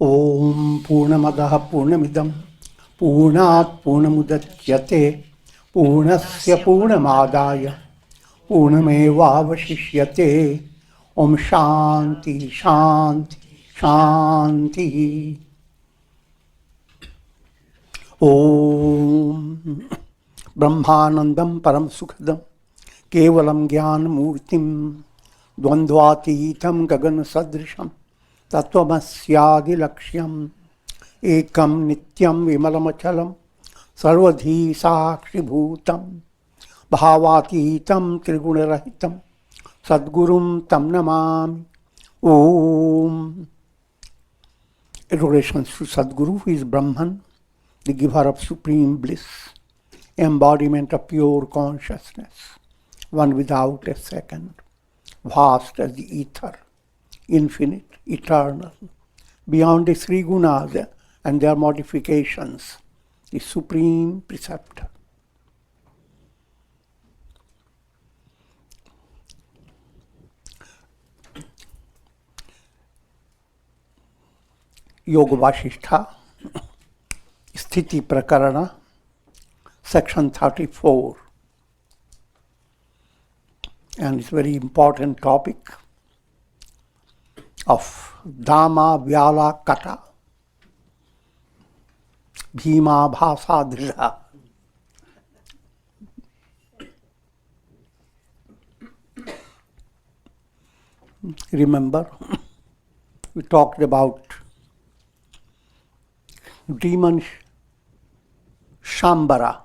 Om Purnamadaha Purnamidam Purnat Purnamudachyate Purnasya Purnamadaya Purnameva Vasishyate. Om Shanti Shanti Shanti. Om Brahmanandam Param Sukhadam Kevalam Gyan Murtim Dvandvatitam Gagan Sadrisham Tattvamasya Lakshyam Ekam Nityam Vimalamachalam Sarvadhi Sakshi Bhutam Bhavatitam Trigunarahitam Sadgurum Tam Namami. Om. Adorations to Sadguru, who is Brahman, the giver of supreme bliss, embodiment of pure consciousness, one without a second, vast as the ether, infinite, eternal, beyond the three gunas and their modifications, the supreme preceptor. Yoga Vasistha, Stithi Prakarana, section 34. And it's a very important topic of Dhamma Vyala Kata, Bhima Bhasa Drisha. Remember, we talked about demon Shambara,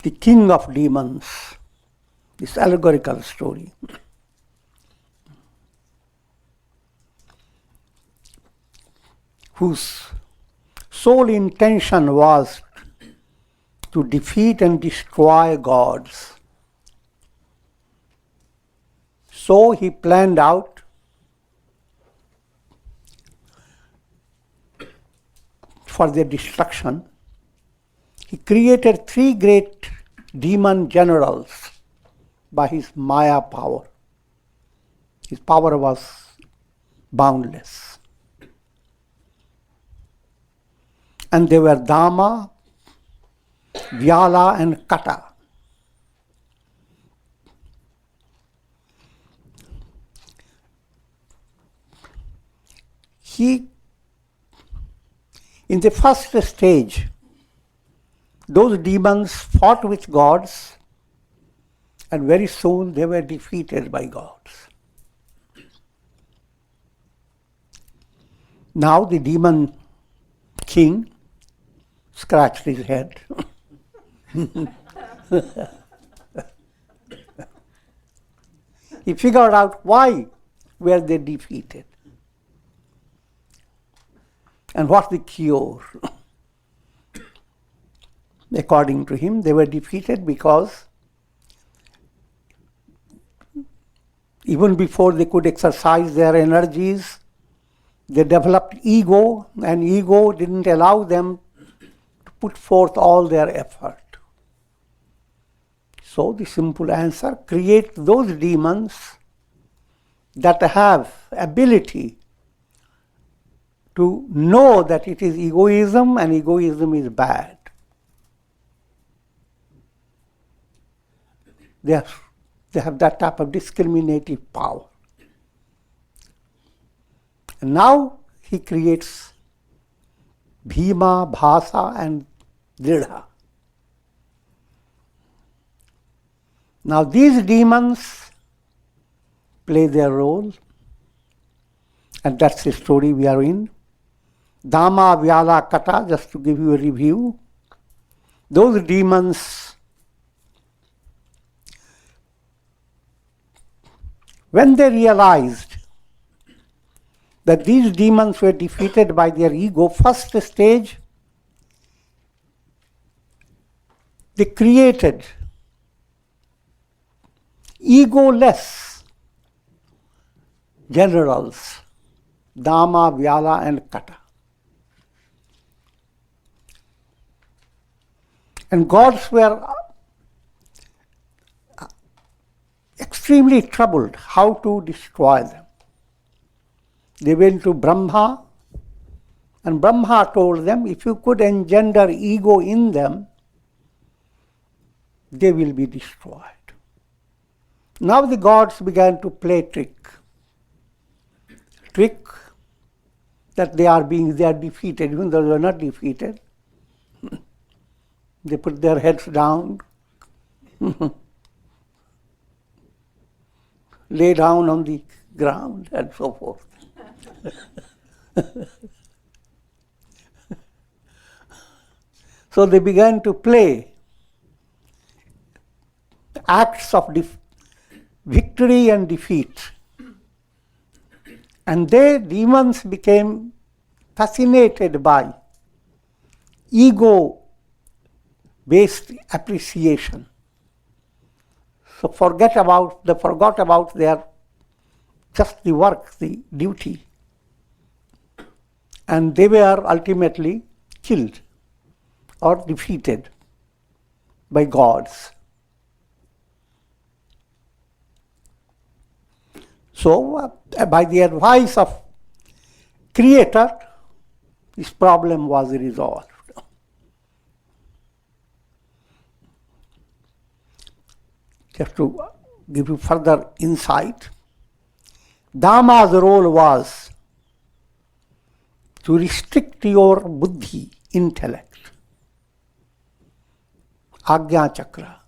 the king of demons, this allegorical story. Whose sole intention was to defeat and destroy gods. So he planned out for their destruction. He created three great demon generals by his Maya power. His power was boundless. And they were Dhamma, Vyala and Kata. In the first stage, those demons fought with gods, and very soon they were defeated by gods. Now the demon king scratched his head. He figured out why were they defeated. And what's the cure? According to him, they were defeated because even before they could exercise their energies, they developed ego, and ego didn't allow them to put forth all their effort. So the simple answer, create those demons that have ability to know that it is egoism and egoism is bad. They have that type of discriminative power. And now he creates Bhima, Bhasa and Dridha. Now these demons play their role, and that's the story we are in. Dhamma, Vyala, Kata, just to give you a review. Those demons, when they realized that these demons were defeated by their ego, first stage, they created egoless generals, Dhamma, Vyala and Kata. And gods were extremely troubled how to destroy them. They went to Brahma, and Brahma told them, if you could engender ego in them, they will be destroyed. Now the gods began to play trick that they are defeated, even though they are not defeated. They put their heads down, lay down on the ground, and so forth. So they began to play acts of victory and defeat. And they, demons, became fascinated by ego-based appreciation. So forgot about their just the work, the duty. And they were ultimately killed or defeated by gods. So, by the advice of Creator, this problem was resolved. Just to give you further insight, Dhamma's role was to restrict your buddhi, intellect, Agnya Chakra.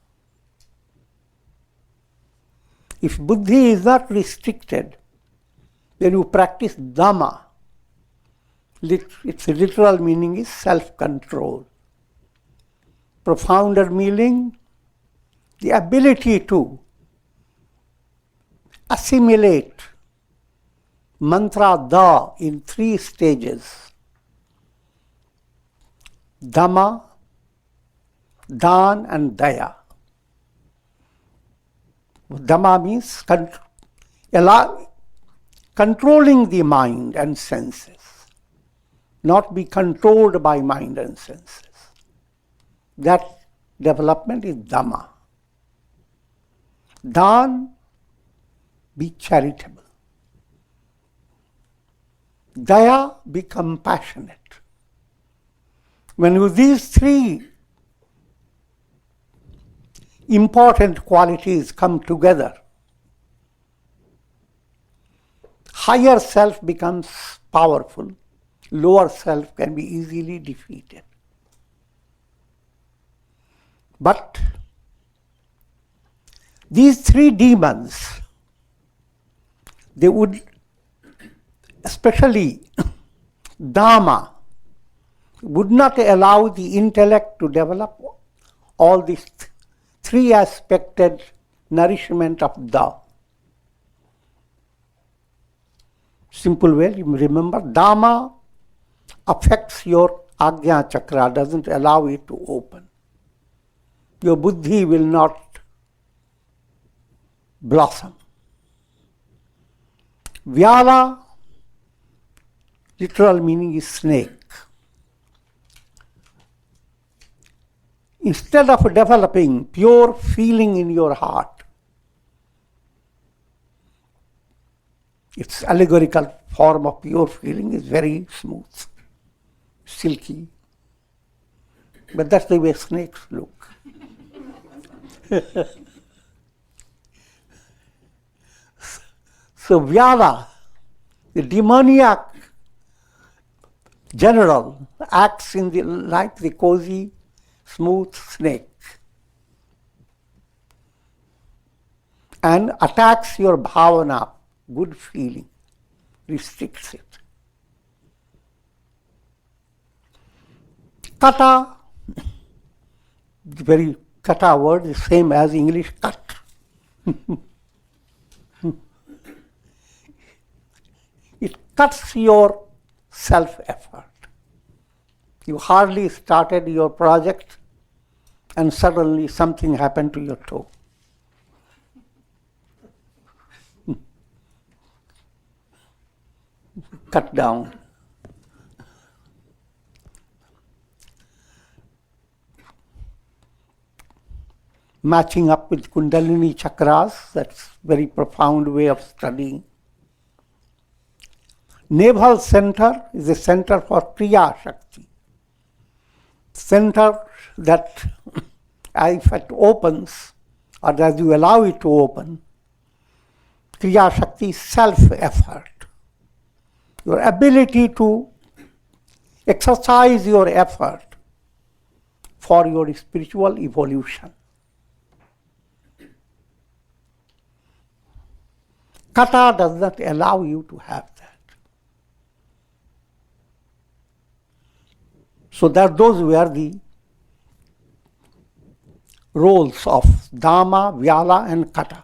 If buddhi is not restricted, then you practice Dhamma. Its literal meaning is self-control. Profounder meaning, the ability to assimilate mantra Da in 3 stages. Dhamma, Dan and Daya. Dhamma means controlling the mind and senses, not be controlled by mind and senses. That development is Dhamma. Dan, be charitable. Daya, be compassionate. When these 3 important qualities come together, higher self becomes powerful, lower self can be easily defeated. But these 3 demons, they would, especially Dhamma, would not allow the intellect to develop all these 3-aspected nourishment of Da. Simple way, you remember, Dhamma affects your Agnya Chakra, doesn't allow it to open. Your buddhi will not blossom. Vyala, literal meaning is snake. Instead of developing pure feeling in your heart, its allegorical form of pure feeling is very smooth, silky. But that's the way snakes look. So Vyala, the demoniac general, acts like the cozy, smooth snake and attacks your bhavana, good feeling, restricts it. Kata, the very kata word is same as English cut. It cuts your self-effort. You hardly started your project and suddenly something happened to your toe. Cut down. matching up with Kundalini chakras. That's very profound way of studying. Navel center is a center for Kriya Shakti. Center that if it opens, or as you allow it to open, Kriya Shakti is self-effort. Your ability to exercise your effort for your spiritual evolution. Kata does not allow you to have that. So that those were the roles of Dhamma, Vyala and Kata.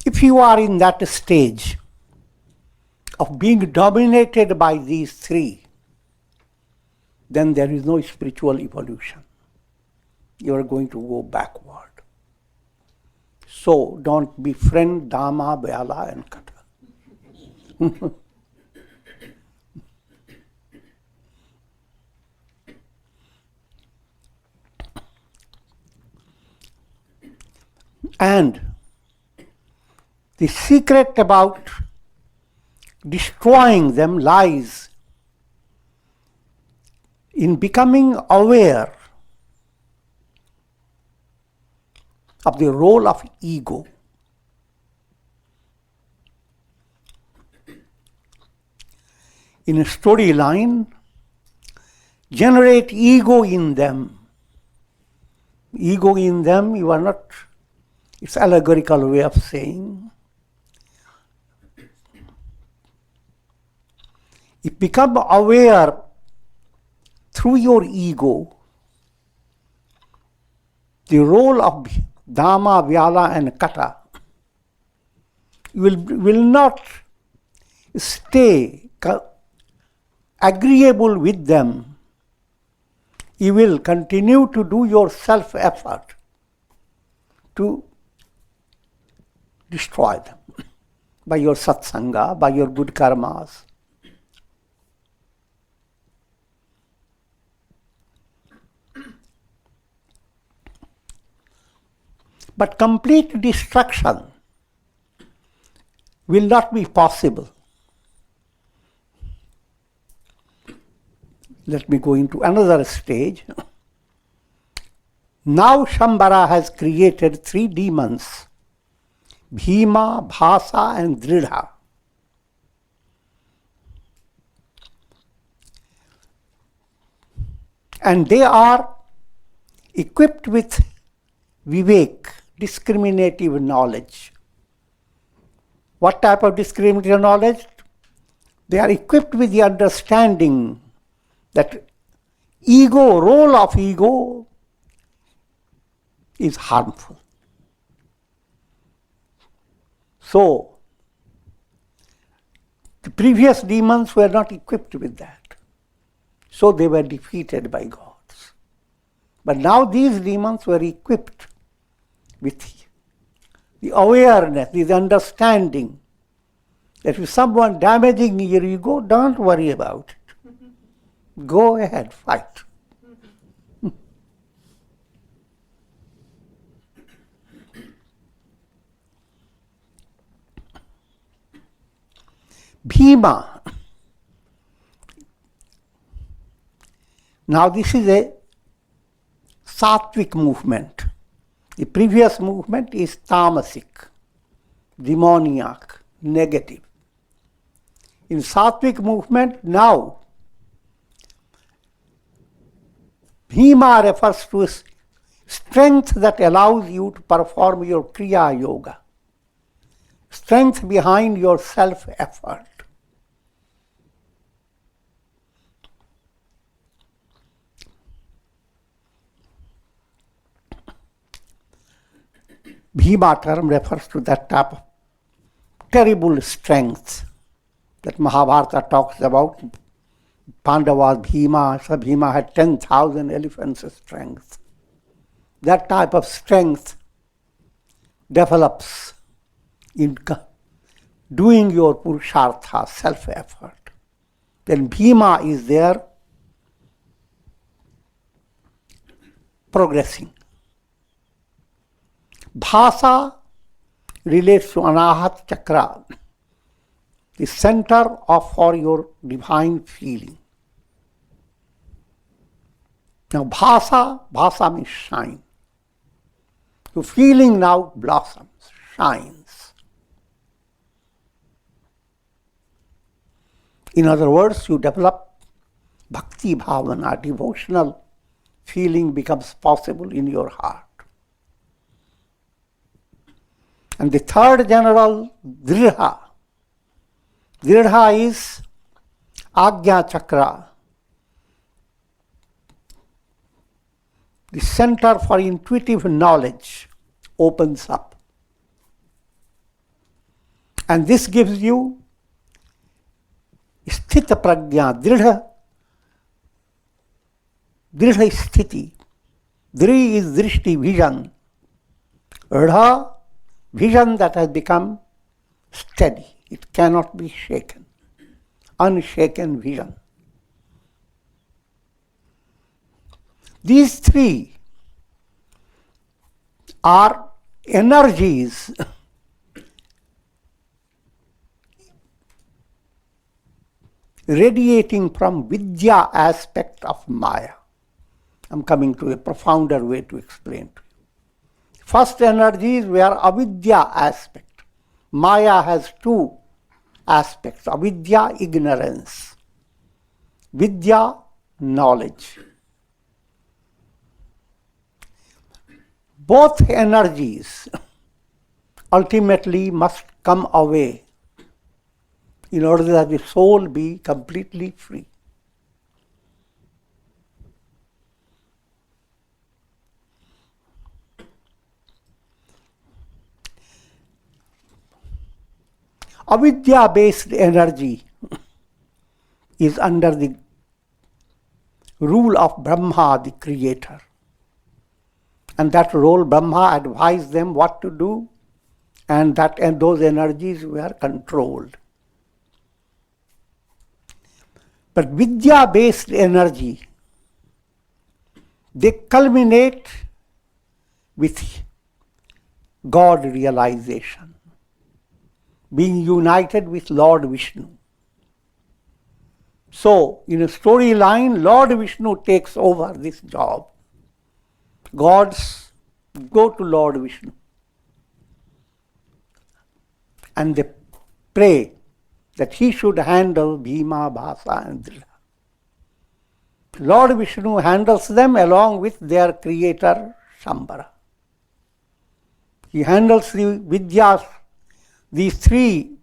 If you are in that stage of being dominated by these three, then there is no spiritual evolution. You are going to go backward. So don't befriend Dhamma, Vyala and Kata. And the secret about destroying them lies in becoming aware of the role of ego. In a storyline, generate ego in them. Ego in them, you are not, it's allegorical way of saying. You become aware through your ego the role of Dhamma, Vyala and Kata. You will not stay agreeable with them. You will continue to do your self-effort to destroy them by your satsanga, by your good karmas. But complete destruction will not be possible. Let me go into another stage. Now Shambhara has created three demons, Bhima, Bhasa and Dridha. And they are equipped with Vivek, discriminative knowledge. What type of discriminative knowledge? They are equipped with the understanding that ego, role of ego is harmful. So, the previous demons were not equipped with that. So they were defeated by gods. But now these demons were equipped with the awareness, the understanding that if someone damaging your ego, don't worry about it. Go ahead, fight. Bhima. Now this is a sattvic movement. The previous movement is tamasic, demoniac, negative. In sattvic movement now, Bhima refers to strength that allows you to perform your Kriya Yoga. Strength behind your self-effort. Bhima term refers to that type of terrible strength that Mahabharata talks about. Pandavas, Bhima, so Bhima had 10,000 elephants' strength. That type of strength develops in doing your purushartha, self-effort. Then Bhima is there progressing. Bhasa relates to Anahat Chakra, the center for your divine feeling. Now bhasa means shine. Your feeling now blossoms, shines. In other words, you develop bhakti bhavana, devotional feeling becomes possible in your heart. And the third general, Dridha. Dridha is Agya Chakra, the center for intuitive knowledge opens up. And this gives you Stithi Prakarana, Dridha Stithi. Dri is Drishti, vision. Rdha, vision that has become steady. It cannot be shaken. Unshaken vision. These three are energies radiating from Vidya aspect of Maya. I'm coming to a profounder way to explain to you. First energies were avidya aspect. Maya has two aspects, avidya, ignorance, vidya, knowledge. Both energies ultimately must come away in order that the soul be completely free. Avidya-based energy is under the rule of Brahma, the creator. And that role, Brahma advised them what to do, and those energies were controlled. But Vidya-based energy, they culminate with God realization, being united with Lord Vishnu. So, in a storyline, Lord Vishnu takes over this job. Gods go to Lord Vishnu and they pray that he should handle Bhima, Bhasa and Dridha. Lord Vishnu handles them along with their creator Shambhara. He handles the Vidyas, these three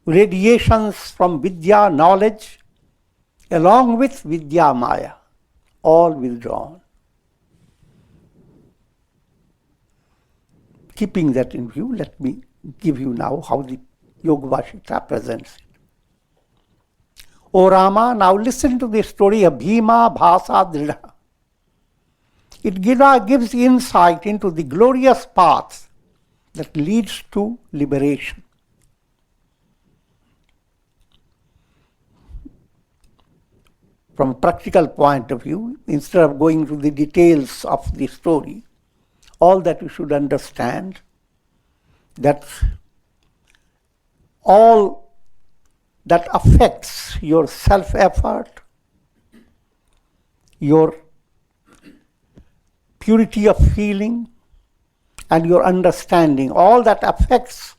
radiations from Vidya, knowledge, along with Vidya Maya, all withdrawn. Keeping that in view, let me give you now how the Yoga Vasistha presents it. O Rama, now listen to the story of Bhima, Bhasa, Dridha. It gives insight into the glorious path that leads to liberation. From a practical point of view, instead of going to the details of the story, all that you should understand that all that affects your self-effort, your purity of feeling, and your understanding, all that affects,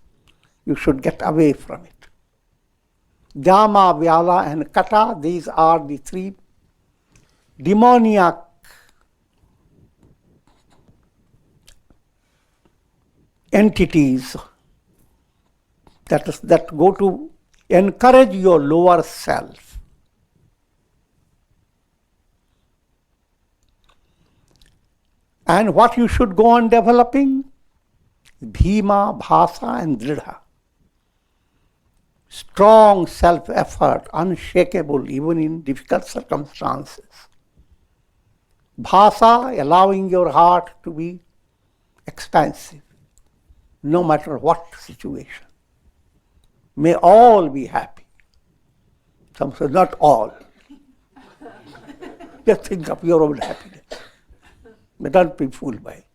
you should get away from it. Dhyama, Vyala and Kata, these are the three demoniac entities that go to encourage your lower self. And what you should go on developing? Bhima, Bhasa and Dridha. Strong self-effort, unshakable even in difficult circumstances. Bhasa, allowing your heart to be expansive, no matter what situation. May all be happy. Some say, not all. Just think of your own happiness. But don't be fooled by it.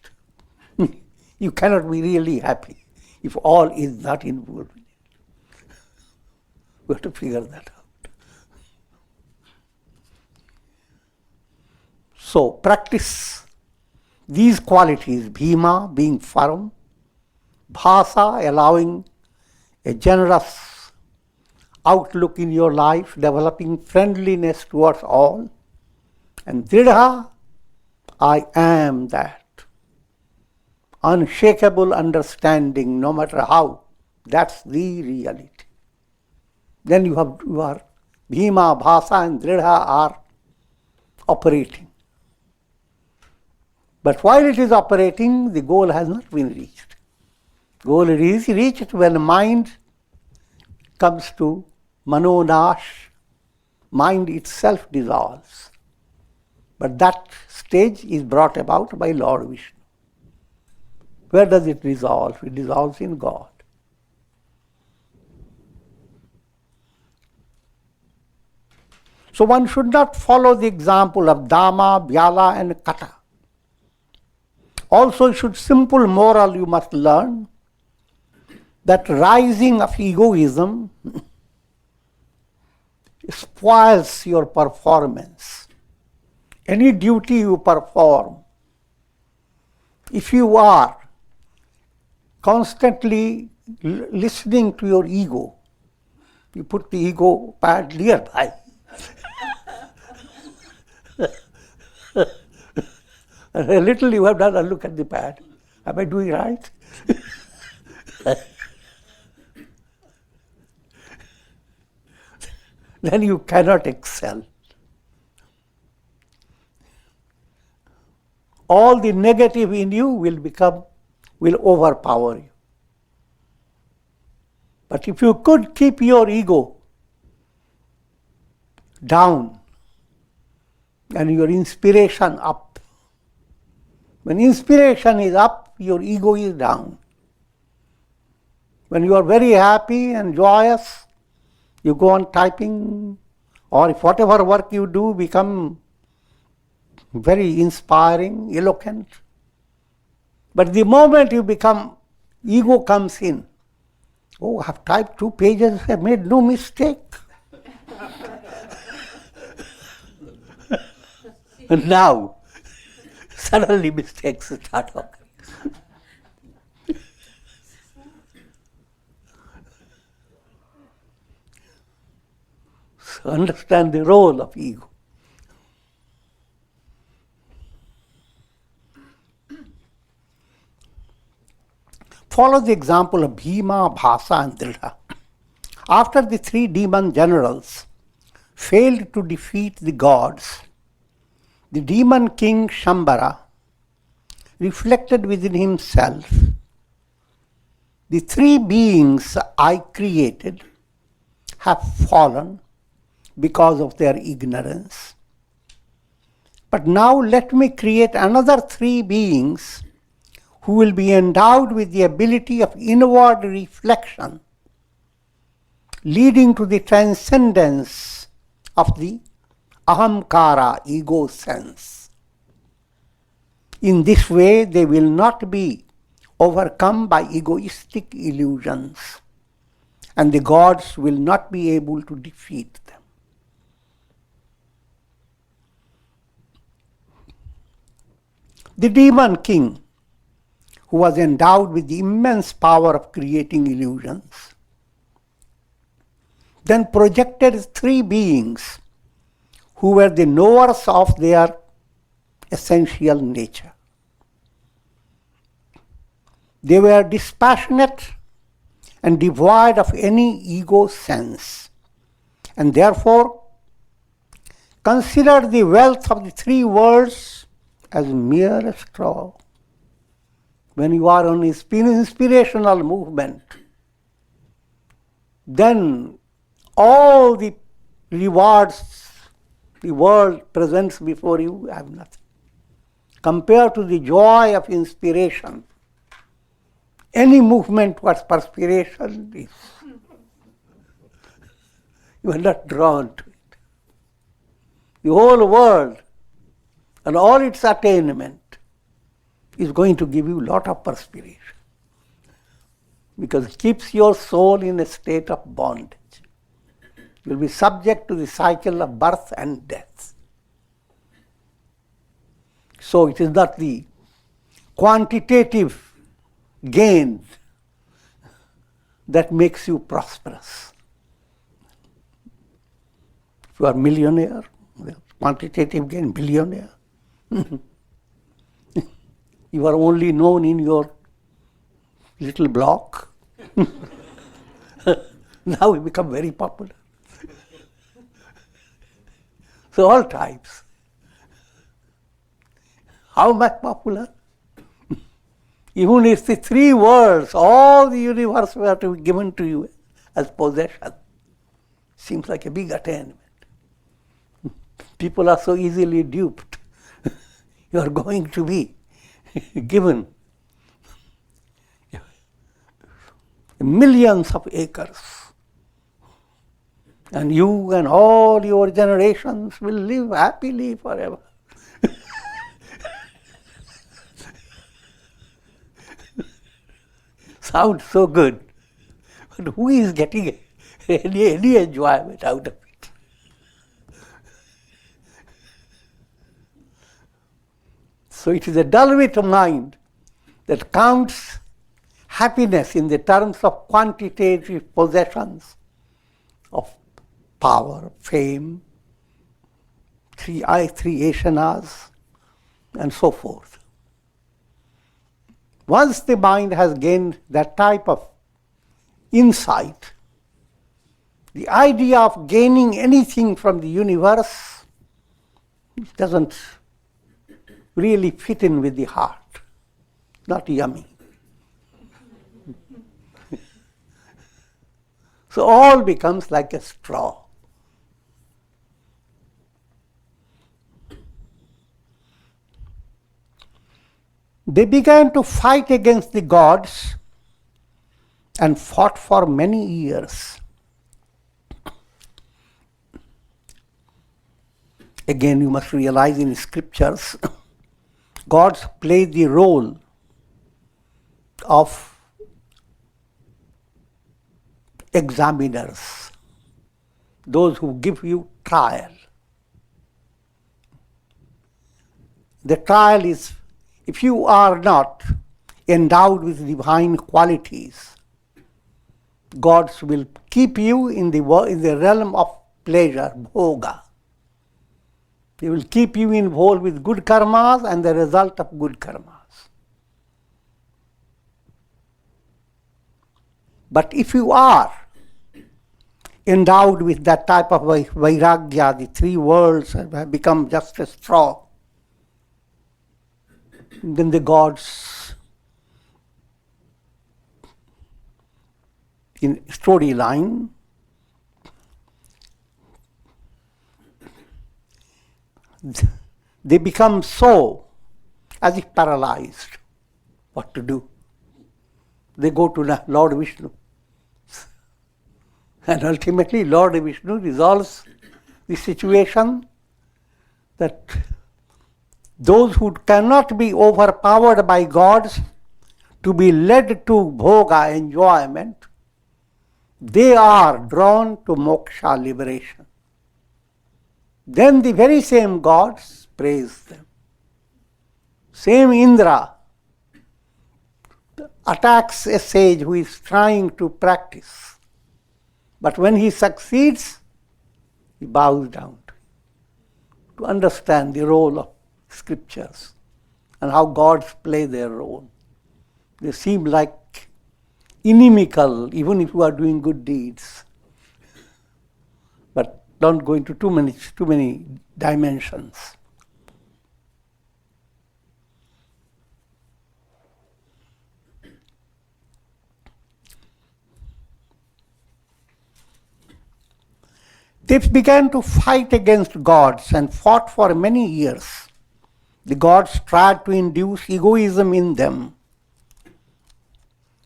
You cannot be really happy if all is not involved in it. We have to figure that out. So practice these qualities, Bhima, being firm, Bhasa, allowing a generous outlook in your life, developing friendliness towards all, and Dridha, I am that. Unshakable understanding, no matter how, that's the reality. Then you are Bhima, Bhasa and Dridha are operating. But while it is operating, the goal has not been reached. Goal is reached when the mind comes to Manonash, mind itself dissolves. But that stage is brought about by Lord Vishnu. Where does it dissolve? It dissolves in God. So one should not follow the example of Dama, Vyala and Kata. Also simple moral you must learn that rising of egoism spoils your performance. Any duty you perform, if you are constantly listening to your ego, you put the ego pad nearby. A little you have done a look at the pad. Am I doing right? Then you cannot excel. All the negative in you will overpower you. But if you could keep your ego down and your inspiration up, when inspiration is up, your ego is down. When you are very happy and joyous, you go on typing, or if whatever work you do become very inspiring, eloquent. But the moment you become, ego comes in. Oh, I have typed 2 pages, I made no mistake. And now, suddenly mistakes start occurring. So understand the role of ego. Follow the example of Bhima, Bhasa and Dridha. After the 3 demon generals failed to defeat the gods, the demon king Shambhara reflected within himself, the 3 beings I created have fallen because of their ignorance. But now let me create another 3 beings who will be endowed with the ability of inward reflection, leading to the transcendence of the ahamkara, ego sense. In this way, they will not be overcome by egoistic illusions, and the gods will not be able to defeat them. The demon king, who was endowed with the immense power of creating illusions, then projected 3 beings who were the knowers of their essential nature. They were dispassionate and devoid of any ego sense, and therefore considered the wealth of the 3 worlds as mere a straw. When you are on inspirational movement, then all the rewards the world presents before you have nothing. Compared to the joy of inspiration, any movement towards perspiration is, you are not drawn to it. The whole world and all its attainment is going to give you a lot of perspiration, because it keeps your soul in a state of bondage. You will be subject to the cycle of birth and death. So it is not the quantitative gain that makes you prosperous. If you are millionaire, quantitative gain, billionaire. You are only known in your little block. Now we become very popular. So all types. How much popular? Even if the three worlds, all the universe were to be given to you as possession, seems like a big attainment. People are so easily duped. You are going to be given millions of acres, and you and all your generations will live happily forever. Sounds so good, but who is getting any enjoyment out of it? So it is a dull-wit mind that counts happiness in the terms of quantitative possessions of power, fame, three asanas, and so forth. Once the mind has gained that type of insight, the idea of gaining anything from the universe doesn't really fit in with the heart. Not yummy. So all becomes like a straw. They began to fight against the gods and fought for many years. Again, you must realize in scriptures, gods play the role of examiners, those who give you trial. The trial is, if you are not endowed with divine qualities, gods will keep you in the realm of pleasure, bhoga. They will keep you involved with good karmas and the result of good karmas. But if you are endowed with that type of vairagya, the three worlds have become just a straw, then the gods in storyline they become so as if paralyzed. What to do? They go to Lord Vishnu. And ultimately Lord Vishnu resolves the situation that those who cannot be overpowered by gods to be led to bhoga, enjoyment, they are drawn to moksha, liberation. Then the very same gods praise them. Same Indra attacks a sage who is trying to practice. But when he succeeds, he bows down to understand the role of scriptures and how gods play their role. They seem like inimical, even if you are doing good deeds. But don't go into too many dimensions. They began to fight against gods and fought for many years. The gods tried to induce egoism in them,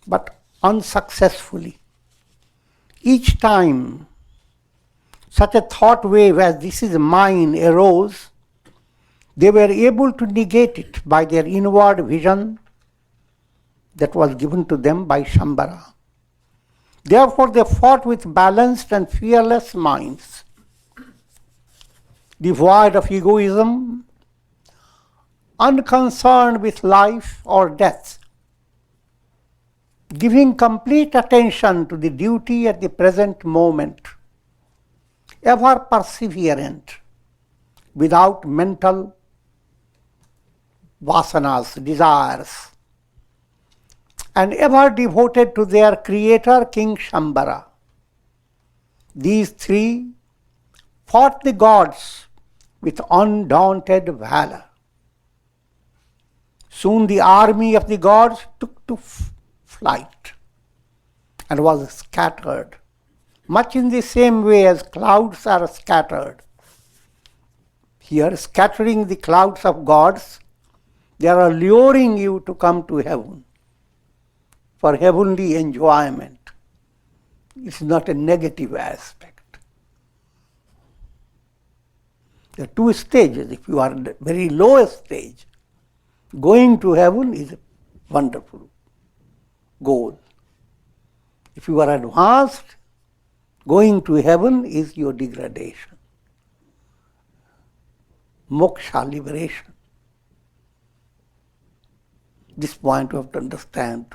but unsuccessfully. Each time such a thought wave as "this is mine" arose, they were able to negate it by their inward vision that was given to them by Shambhara. Therefore, they fought with balanced and fearless minds, devoid of egoism, unconcerned with life or death, giving complete attention to the duty at the present moment, ever perseverant, without mental vasanas, desires, and ever devoted to their creator, King Shambhara. These three fought the gods with undaunted valor. Soon the army of the gods took to flight and was scattered, much in the same way as clouds are scattered. Here, scattering the clouds of gods, they are luring you to come to heaven for heavenly enjoyment. It's not a negative aspect. There are two stages. If you are at the very lowest stage, going to heaven is a wonderful goal. If you are advanced, going to heaven is your degradation. Moksha, liberation. This point you have to understand.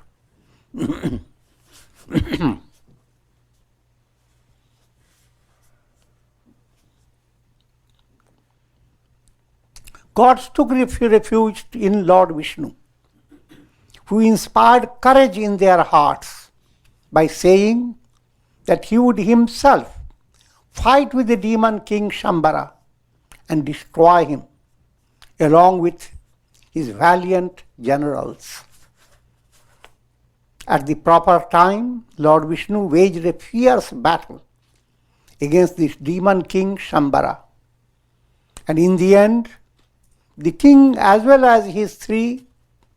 Gods took refuge in Lord Vishnu, who inspired courage in their hearts by saying that he would himself fight with the demon king Shambhara and destroy him, along with his valiant generals. At the proper time, Lord Vishnu waged a fierce battle against this demon king Shambhara. And in the end, the king as well as his three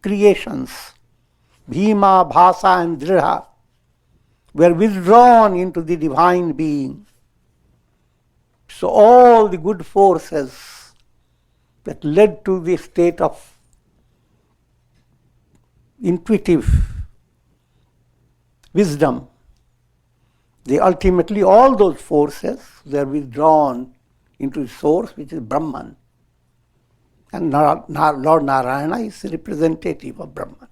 creations, Bhima, Bhasa and Dridha, were withdrawn into the divine being. So all the good forces that led to the state of intuitive wisdom, they ultimately, all those forces, they are withdrawn into the source, which is Brahman. And Lord Narayana is representative of Brahman.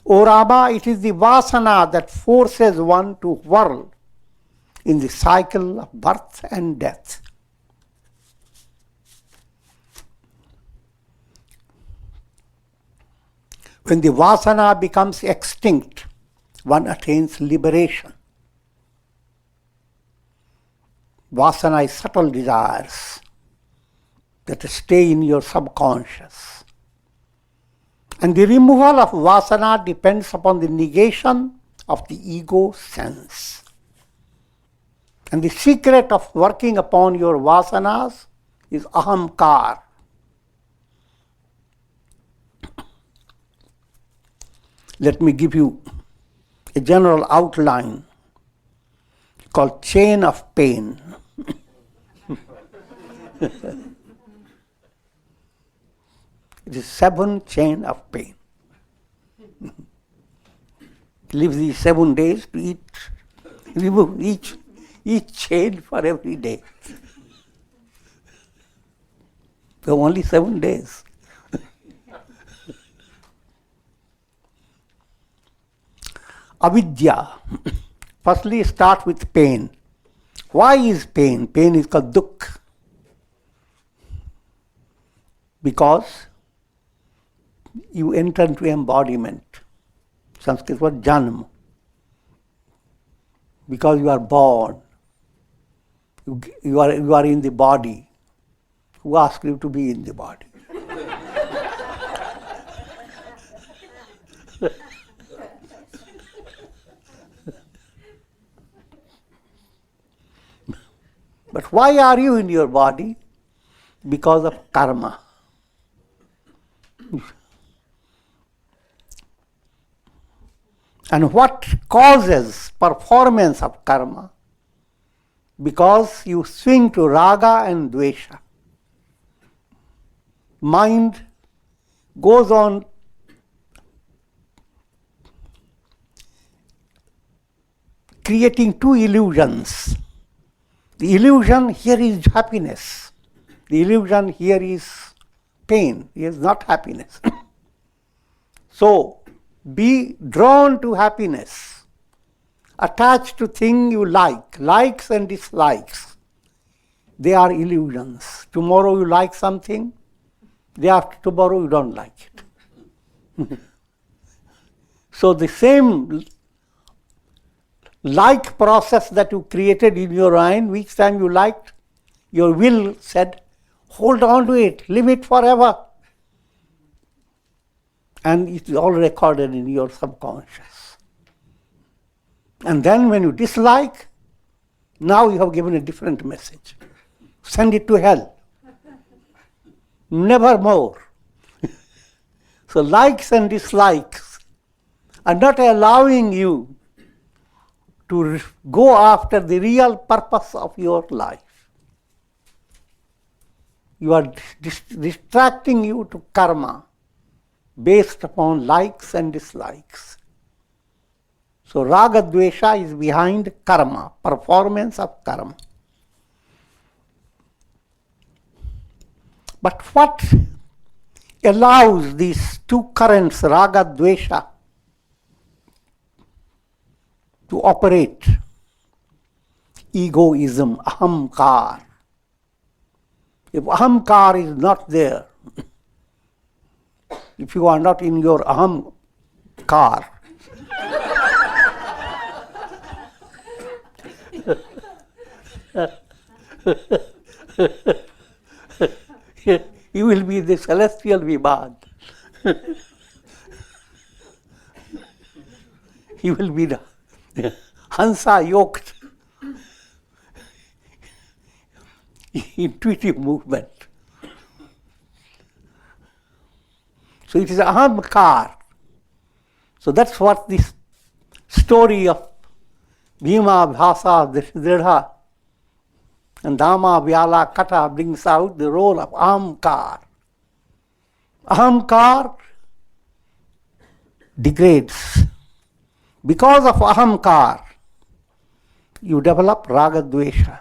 O Rama, it is the vasana that forces one to whirl in the cycle of birth and death. When the vasana becomes extinct, one attains liberation. Vasana is subtle desires that stay in your subconscious. And the removal of vasana depends upon the negation of the ego sense. And the secret of working upon your vasanas is ahamkar. Let me give you a general outline called chain of pain. It is 7 chain of pain. Live these 7 days to remove each chain for every day. So only 7 days. Avidya. Firstly, start with pain. Why is pain? Pain is called dukh. Because you enter into embodiment. Sanskrit word janma. Because you are born. You are in the body. Who asked you to be in the body? Why are you in your body? Because of karma. And what causes performance of karma? Because you swing to raga and dvesha. Mind goes on creating two illusions. The illusion here is happiness. The illusion here is pain. It is not happiness. So, be drawn to happiness. Attached to thing you like. Likes and dislikes. They are illusions. Tomorrow you like something. Day after tomorrow you don't like it. So the same like process that you created in your mind, each time you liked, your will said, hold on to it, live it forever. And it's all recorded in your subconscious. And then when you dislike, now you have given a different message. Send it to hell. Never more. So likes and dislikes are not allowing you to go after the real purpose of your life. You are distracting you to karma based upon likes and dislikes. So raga dvesha is behind karma, performance of karma. But what allows these two currents, raga dvesha, to operate? Egoism, ahamkar. If ahamkar is not there, if you are not in your ahamkar, you will be the celestial vibhag. You will be the Hansa yoked intuitive movement. So it is ahamkar. So that's what this story of Bhima, Bhasa, Dridha and Dhamma, Vyala, Kata brings out the role of ahamkar. Ahamkar degrades. Because of ahamkar, you develop raga dvesha.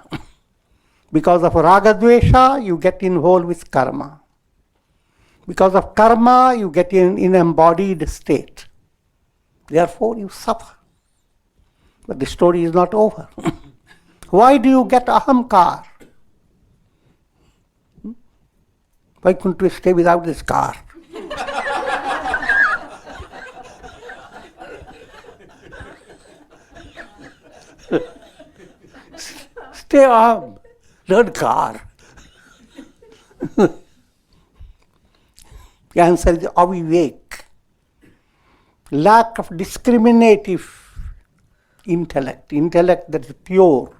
Because of raga dvesha, you get involved with karma. Because of karma, you get in embodied state. Therefore, you suffer. But the story is not over. Why do you get ahamkar? Why couldn't we stay without this car? Stay armed, learn car. The answer is avivek. Lack of discriminative intellect. Intellect that is pure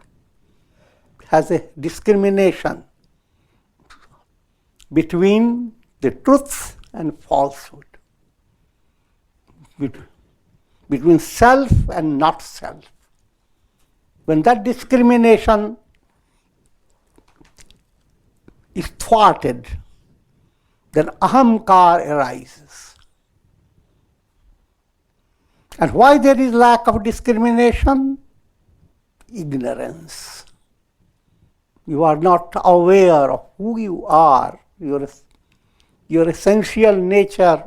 has a discrimination between the truth and falsehood, between self and not self. When that discrimination is thwarted, then ahamkar arises. And why there is lack of discrimination? Ignorance. You are not aware of who you are. Your essential nature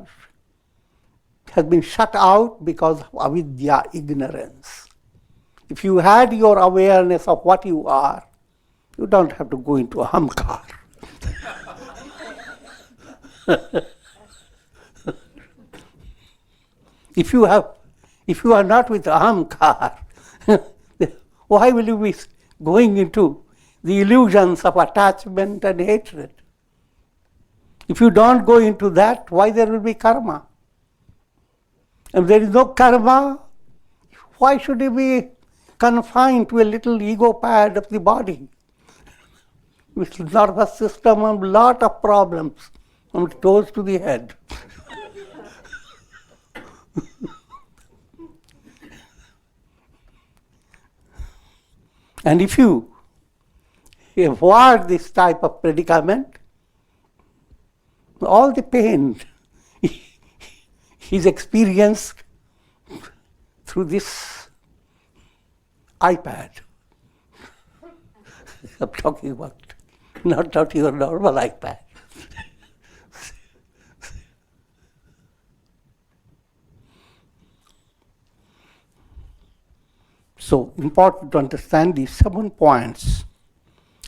has been shut out because of avidya, ignorance. If you had your awareness of what you are, you don't have to go into ahamkar. If you are not with ahamkar, why will you be going into the illusions of attachment and hatred? If you don't go into that, why there will be karma? If there is no karma, why should you be confined to a little ego pad of the body? with nervous system and lot of problems from the toes to the head. And if you avoid this type of predicament, all the pain is experienced through this iPad. I'm talking about not your normal iPad. So, important to understand these 7 points.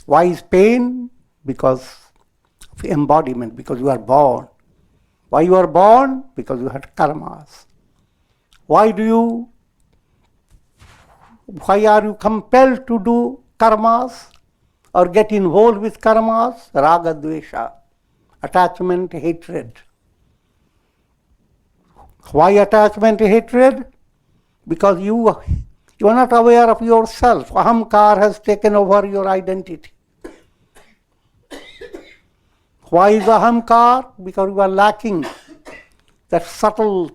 Why is pain? Because of embodiment, because you are born. Why you are born? Because you had karmas. Why are you compelled to do karmas or get involved with karmas? Raga, dvesha, attachment, hatred. Why attachment, hatred? Because you are not aware of yourself. Ahamkar has taken over your identity. Why is ahamkar? Because you are lacking that subtle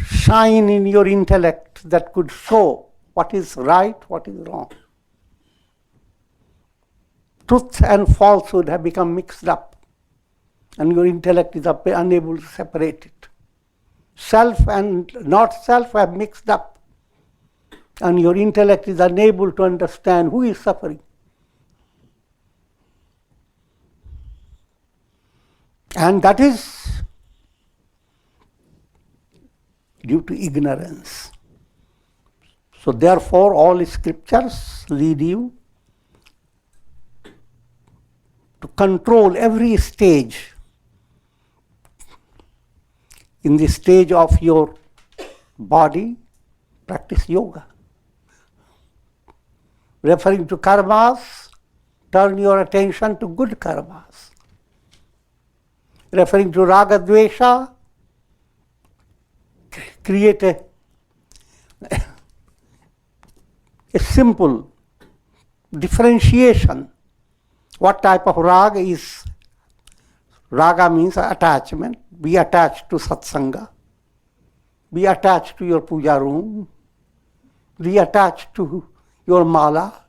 shine in your intellect that could show what is right, what is wrong. Truth and falsehood have become mixed up, and your intellect is unable to separate it. Self and not self have mixed up, and your intellect is unable to understand who is suffering. And that is due to ignorance. So therefore all scriptures lead you to control every stage. In the stage of your body, practice yoga. Referring to karmas, turn your attention to good karmas. Referring to raga dvesha, create a simple differentiation. What type of raga is? Raga means attachment. Be attached to satsanga. Be attached to your puja room. Be attached to your mala.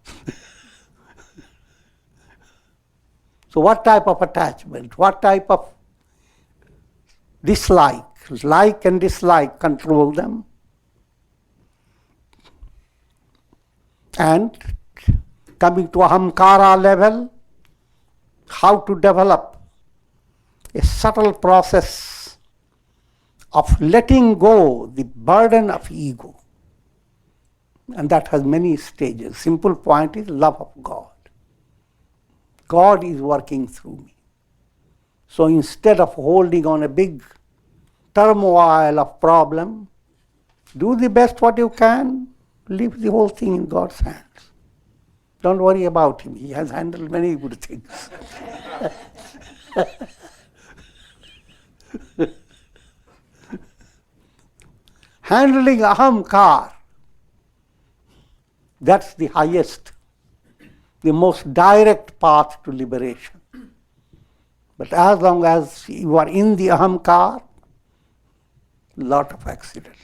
So what type of attachment? What type of dislike? Like and dislike, control them. And coming to ahamkara level, how to develop a subtle process of letting go the burden of ego. And that has many stages. Simple point is love of God. God is working through me. So instead of holding on a big turmoil of problem, do the best what you can, leave the whole thing in God's hands. Don't worry about him. He has handled many good things. Handling ahamkar, that's the highest, the most direct path to liberation. But as long as you are in the ahamkar, lot of accidents.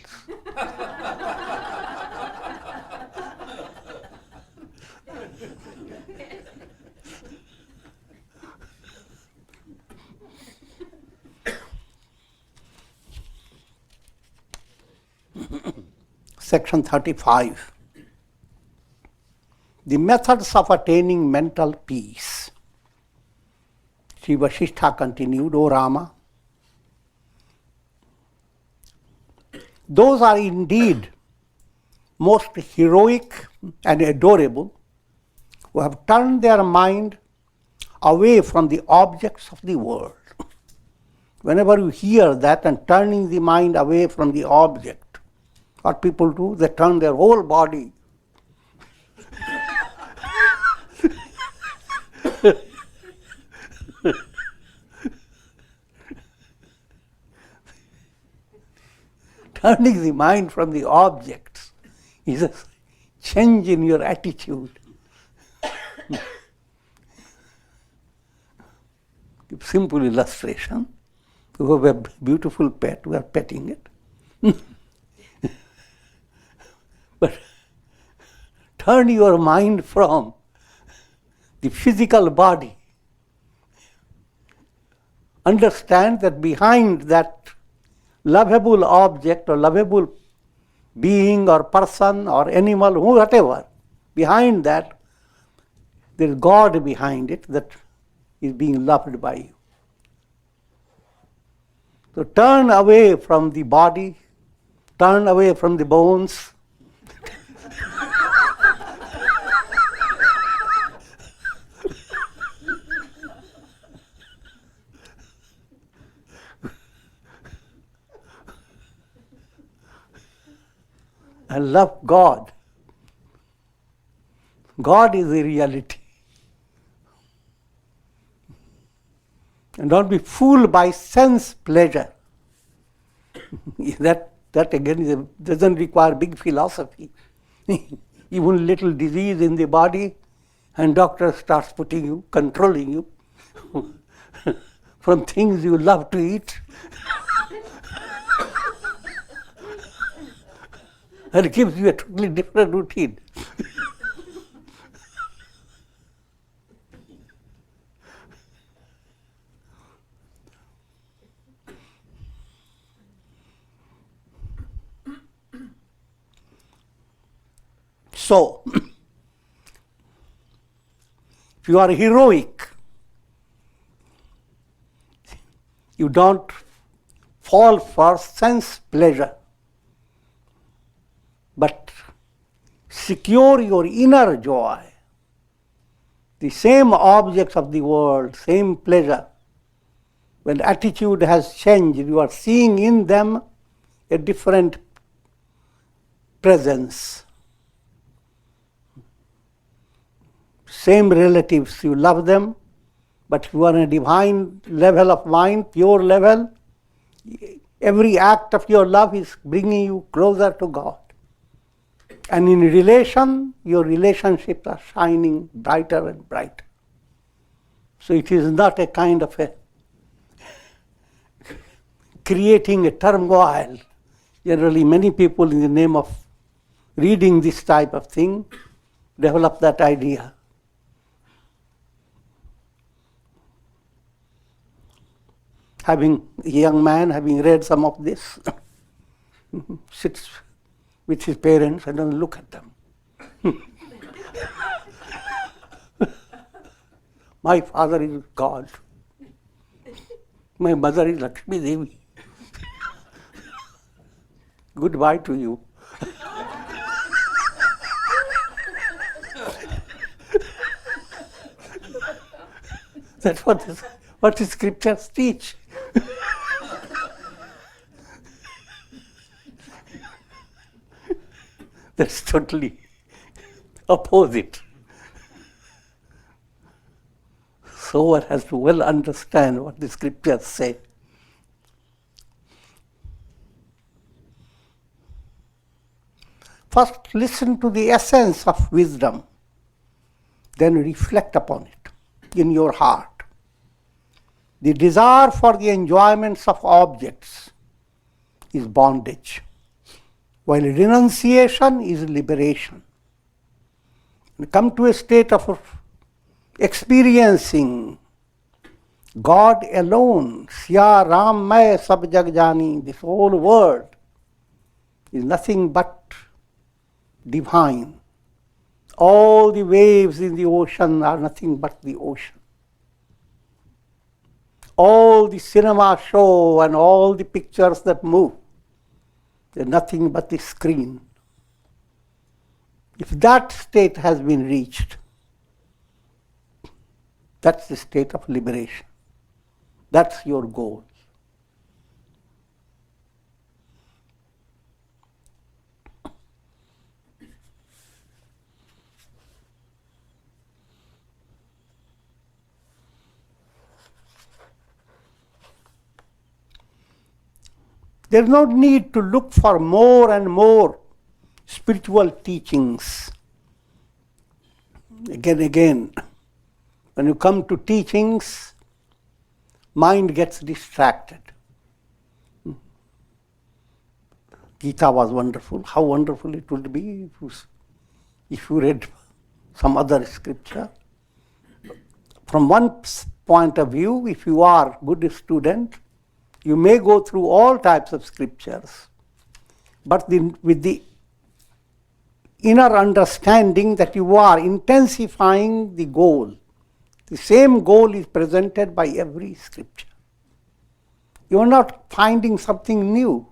Section 35. The methods of attaining mental peace. Sri Vasishtha continued, O Rama, those are indeed most heroic and adorable who have turned their mind away from the objects of the world. Whenever you hear that and turning the mind away from the object, what people do, they turn their whole body. Turning the mind from the objects is a change in your attitude. Simple illustration. You have a beautiful pet, we are petting it. But turn your mind from the physical body. Understand that behind that lovable object or lovable being or person or animal, whatever, behind that, there is God behind it that is being loved by you. So turn away from the body, turn away from the bones. And love God. God is the reality. And don't be fooled by sense pleasure. that again doesn't require big philosophy. Even little disease in the body, and doctor starts putting you, controlling you from things you love to eat. And it gives you a totally different routine. So, if you are heroic, you don't fall for sense pleasure, but secure your inner joy. The same objects of the world, same pleasure. When attitude has changed, you are seeing in them a different presence. Same relatives, you love them, but you are on a divine level of mind, pure level. Every act of your love is bringing you closer to God. And in relation, your relationships are shining brighter and brighter. So it is not a kind of a creating a turmoil. Generally, many people in the name of reading this type of thing develop that idea. Having a young man, having read some of this, sits with his parents and doesn't look at them. My father is God. My mother is Lakshmi Devi. Goodbye to you. That's what the scriptures teach. That's totally opposite. So one has to well understand what the scriptures say. First, listen to the essence of wisdom, then reflect upon it in your heart. The desire for the enjoyments of objects is bondage, while renunciation is liberation. And come to a state of experiencing God alone, Siya Ram Mai Sab Jag Jani, this whole world is nothing but divine. All the waves in the ocean are nothing but the ocean. All the cinema show and all the pictures that move, they're nothing but the screen. If that state has been reached, that's the state of liberation. That's your goal. There's no need to look for more and more spiritual teachings. Again, when you come to teachings, mind gets distracted. Gita was wonderful. How wonderful it would be if you read some other scripture. From one point of view, if you are a Buddhist student, you may go through all types of scriptures, but with the inner understanding that you are intensifying the goal. The same goal is presented by every scripture. You are not finding something new.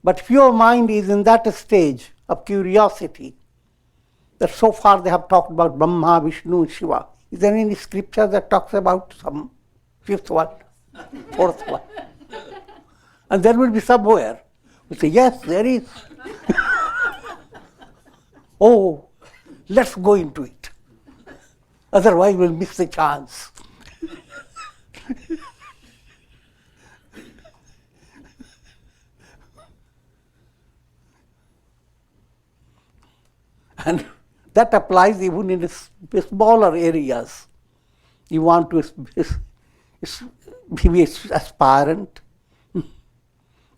But if your mind is in that stage of curiosity, that so far they have talked about Brahma, Vishnu, Shiva. Is there any scripture that talks about some fifth one, fourth one? And there will be somewhere. We say, yes, there is. Oh, let's go into it. Otherwise we'll miss the chance. And that applies even in smaller areas. You want to be aspirant.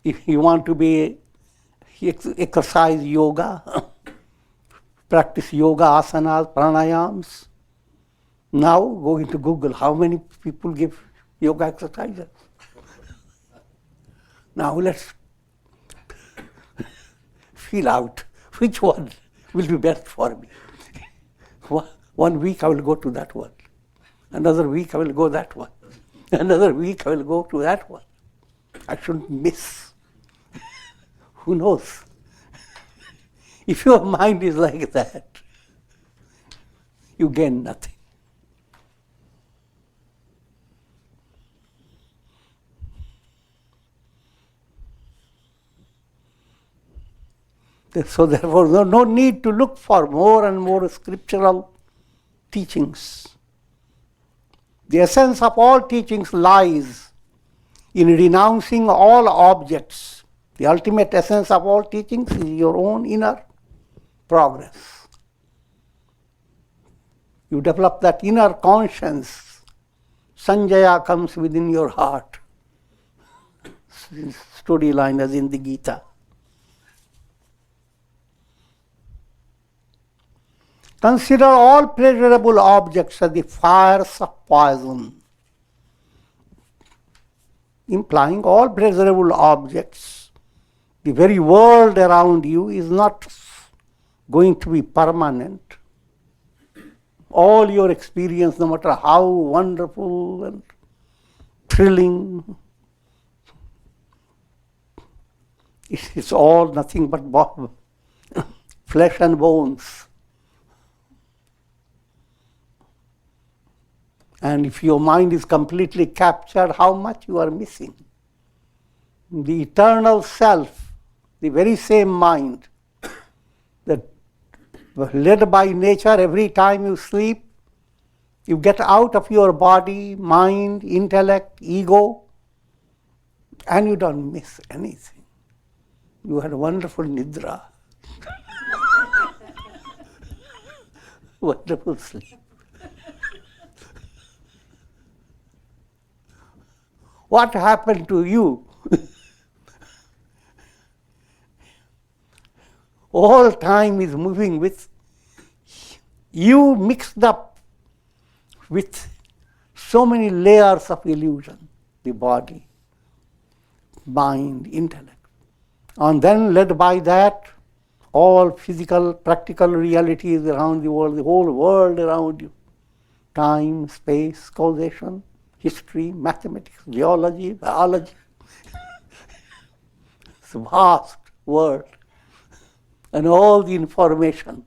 If you want to exercise yoga, practice yoga, asanas, pranayams. Now go into Google. How many people give yoga exercises? Now let's feel out which one will be best for me. 1 week I will go to that one. Another week I will go that one. Another week I will go to that one. I shouldn't miss. Who knows? If your mind is like that, you gain nothing. So therefore, no need to look for more and more scriptural teachings. The essence of all teachings lies in renouncing all objects. The ultimate essence of all teachings is your own inner progress. You develop that inner conscience. Sanjaya comes within your heart. Storyline as in the Gita. Consider all pleasurable objects as the fires of poison. Implying all pleasurable objects, the very world around you is not going to be permanent. All your experience, no matter how wonderful and thrilling, it's all nothing but flesh and bones. And if your mind is completely captured, how much you are missing. The eternal self, the very same mind that led by nature every time you sleep, you get out of your body, mind, intellect, ego, and you don't miss anything. You had a wonderful nidra. Wonderful sleep. What happened to you? All time is moving with you mixed up with so many layers of illusion, the body, mind, intellect. And then led by that, all physical, practical realities around the world, the whole world around you. Time, space, causation, history, mathematics, geology, biology. It's a vast world. And all the information,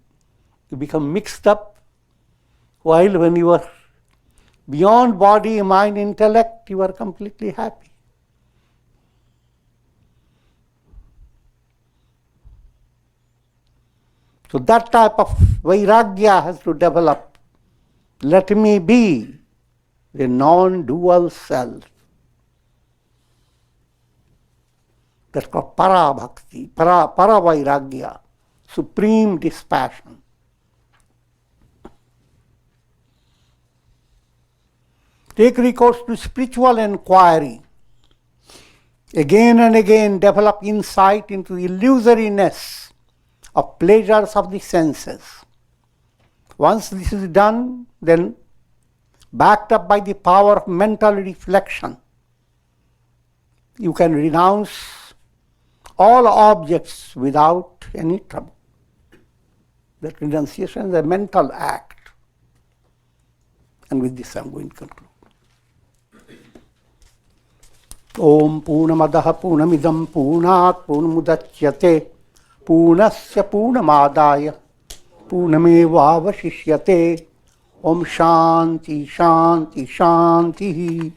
you become mixed up, while when you are beyond body, mind, intellect, you are completely happy. So that type of vairagya has to develop. Let me be the non-dual self. That's called para bhakti, para vairagya, supreme dispassion. Take recourse to spiritual enquiry. Again and again develop insight into the illusoriness of pleasures of the senses. Once this is done, then backed up by the power of mental reflection, you can renounce all objects without any trouble. That renunciation is a mental act. And with this I am going to conclude. Om Purnamadaha Purnamidam Purnat Purnamudachyate Purnasya Purnamadaya Purnameva Vasishyate. Om Shanti Shanti Shanti.